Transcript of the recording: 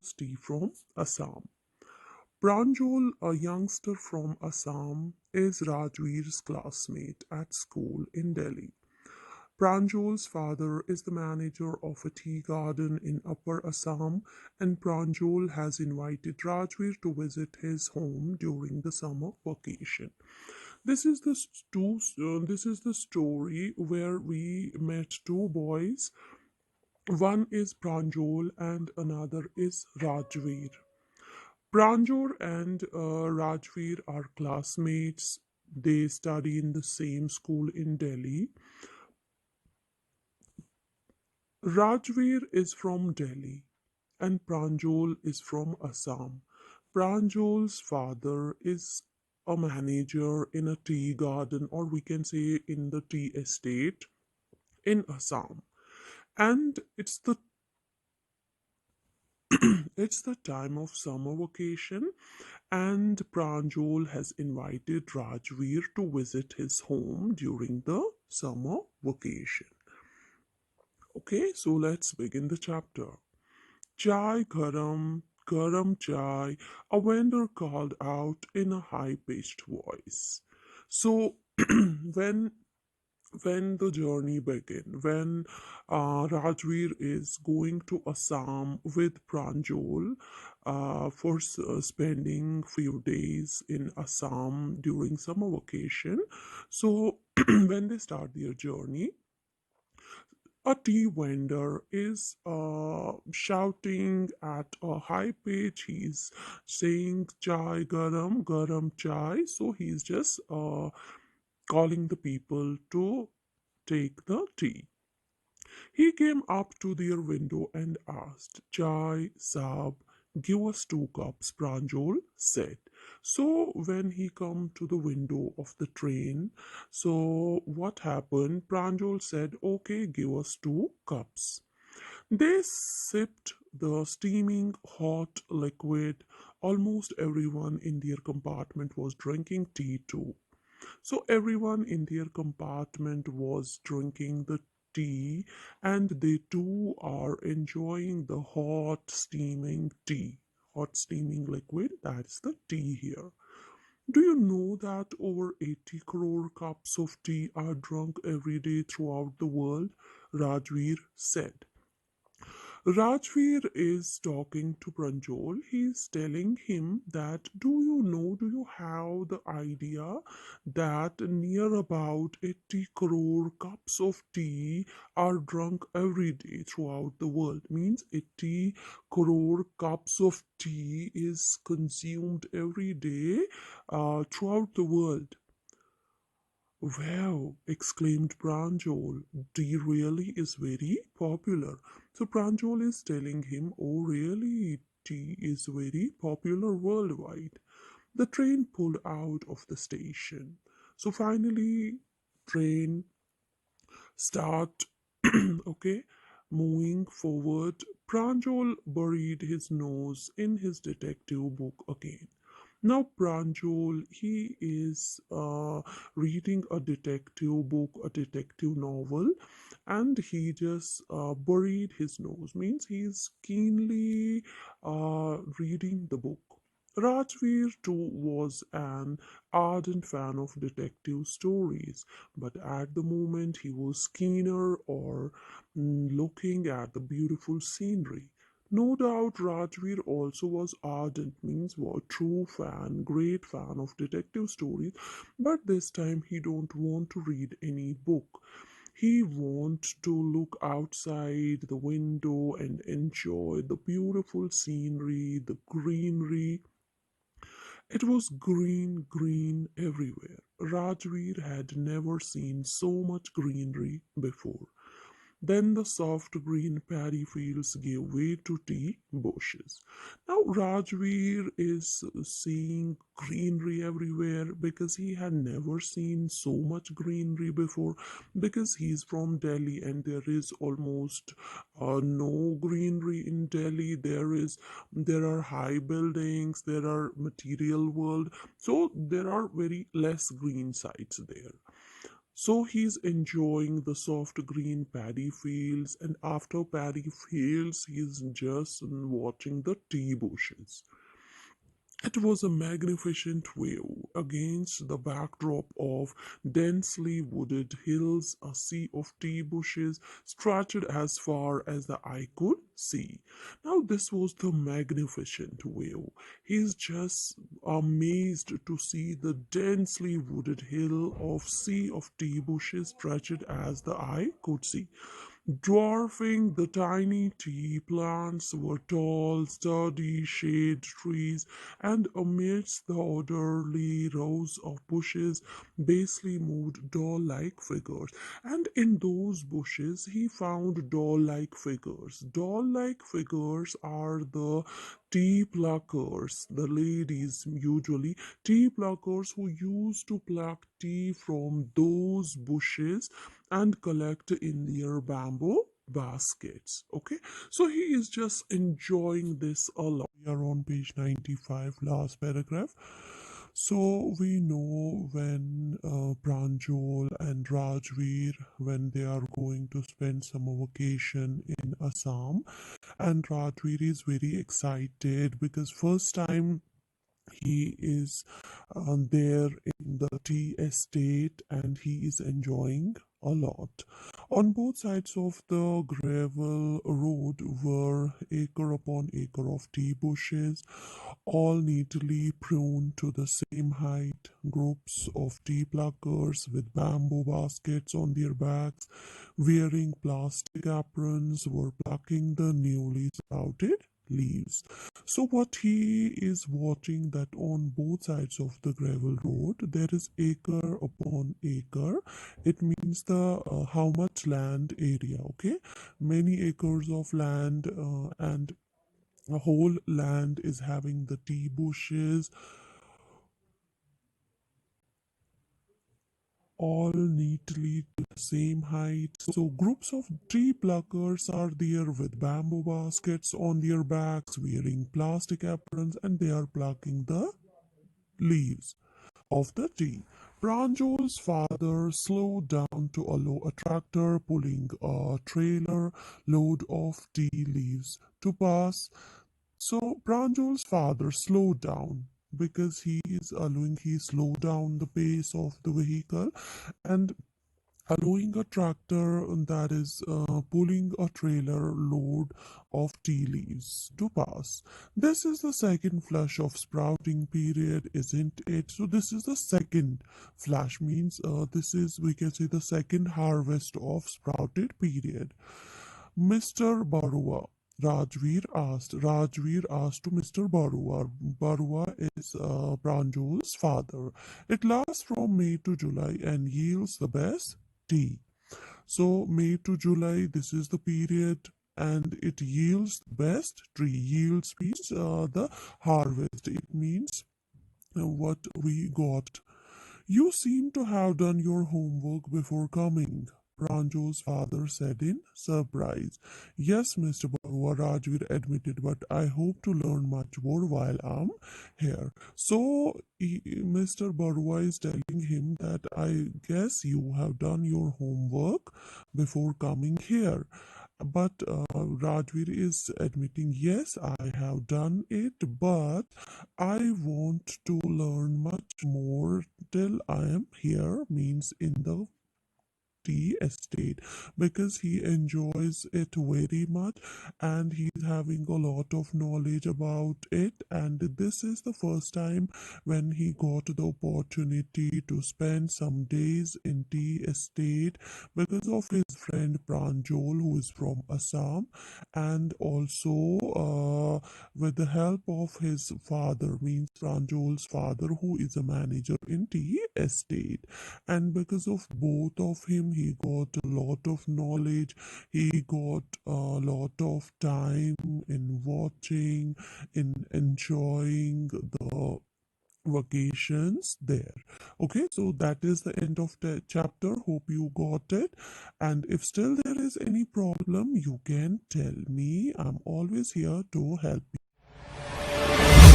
loves tea from Assam. Pranjal, a youngster from Assam, is Rajveer's classmate at school in Delhi. Pranjal's father is the manager of a tea garden in Upper Assam, and Pranjal has invited Rajveer to visit his home during the summer vacation. This is the story where we met two boys. One is Pranjal and another is Rajveer. Pranjal and Rajveer are classmates. They study in the same school in Delhi. Rajveer is from Delhi and Pranjal is from Assam. Pranjal's father is a manager in a tea garden, or we can say in the tea estate in Assam. And it's the time of summer vacation, and Pranjal has invited Rajveer to visit his home during the summer vacation. Okay, so let's begin the chapter. Chai garam, garam chai, a vendor called out in a high pitched voice. So, when the journey begin, when Rajveer is going to Assam with Pranjal for spending few days in Assam during summer vacation. So when they start their journey, a tea vendor is shouting at a high pitch. He's saying chai garam, garam chai. So he's just calling the people to take the tea. He came up to their window and asked, Chai, Saab, give us 2 cups, Pranjal said. So when he come to the window of the train, so what happened? Pranjal said, okay, give us 2 cups. They sipped the steaming hot liquid. Almost everyone in their compartment was drinking tea too. So everyone in their compartment was drinking the tea, and they too are enjoying the hot steaming tea. Hot steaming liquid, that's the tea here. Do you know that over 80 crore cups of tea are drunk every day throughout the world? Rajveer said. Rajveer is talking to Pranjal. He's telling him that do you have the idea that near about 80 crore cups of tea are drunk every day throughout the world? Means 80 crore cups of tea is consumed every day throughout the world. Wow, exclaimed Pranjal. Tea really is very popular. So Pranjal is telling him, oh really, tea is very popular worldwide. The train pulled out of the station. So finally, train start, okay, moving forward. Pranjal buried his nose in his detective book again. Now, Pranjal, he is reading a detective book, a detective novel, and he just buried his nose. Means he is keenly reading the book. Rajveer too was an ardent fan of detective stories, but at the moment he was keener or looking at the beautiful scenery. No doubt Rajveer also was ardent, means was true fan, great fan of detective stories, but this time he don't want to read any book. He wants to look outside the window and enjoy the beautiful scenery, the greenery. It was green, green everywhere. Rajveer had never seen so much greenery before. Then the soft green paddy fields gave way to tea bushes. Now Rajveer is seeing greenery everywhere because he had never seen so much greenery before, because he's from Delhi and there is almost no greenery in Delhi. There are high buildings, there are material world, so there are very less green sites there. So he's enjoying the soft green paddy fields, and after paddy fields, he's just watching the tea bushes. It was a magnificent view against the backdrop of densely wooded hills, a sea of tea bushes stretched as far as the eye could see. Now, this was the magnificent view. He's just amazed to see the densely wooded hill of sea of tea bushes stretched as the eye could see. Dwarfing the tiny tea plants were tall, sturdy shade trees, and amidst the orderly rows of bushes, basely moved doll-like figures. And in those bushes, he found doll-like figures. Doll-like figures are the tea pluckers, the ladies usually, tea pluckers who used to pluck tea from those bushes and collect in their bamboo baskets. Okay, so he is just enjoying this a lot. We are on page 95, last paragraph. So we know when Pranjal and Rajveer, when they are going to spend summer vacation in Assam, and Rajveer is very excited because first time he is there in the tea estate and he is enjoying a lot. On both sides of the gravel road were acre upon acre of tea bushes, all neatly pruned to the same height. Groups of tea pluckers with bamboo baskets on their backs, wearing plastic aprons, were plucking the newly sprouted leaves. So what he is watching that on both sides of the gravel road there is acre upon acre. It means the how much land area. Okay, many acres of land, and a whole land is having the tea bushes all neatly to the same height. So groups of tree pluckers are there with bamboo baskets on their backs, wearing plastic aprons, and they are plucking the leaves of the tea. Pranjol's father slowed down to allow a tractor pulling a trailer load of tea leaves to pass. So Pranjol's father slowed down because he slowed down the pace of the vehicle and allowing a tractor that is pulling a trailer load of tea leaves to pass. This is the second flush of sprouting period, isn't it? So this is the second flush, means this is, we can say, the second harvest of sprouted period. Mr. Barua, Rajveer asked to Mr. Barua. Barua is Pranjol's father. It lasts from May to July and yields the best tea. So May to July, this is the period, and it yields best tree. Yields means the harvest. It means what we got. You seem to have done your homework before coming, Pranjo's father said in surprise. Yes, Mr. Barua, Rajveer admitted, but I hope to learn much more while I'm here. So, Mr. Barua is telling him that I guess you have done your homework before coming here. But Rajveer is admitting, yes, I have done it, but I want to learn much more till I am here, means in the tea estate, because he enjoys it very much and he's having a lot of knowledge about it, and this is the first time when he got the opportunity to spend some days in tea estate because of his friend Pranjol, who is from Assam, and also with the help of his father, means Pranjol's father, who is a manager in tea estate. And because of both of him, he got a lot of knowledge, he got a lot of time in watching, in enjoying the vacations there. Okay, so that is the end of the chapter. Hope you got it, and if still there is any problem, you can tell me. I'm always here to help you.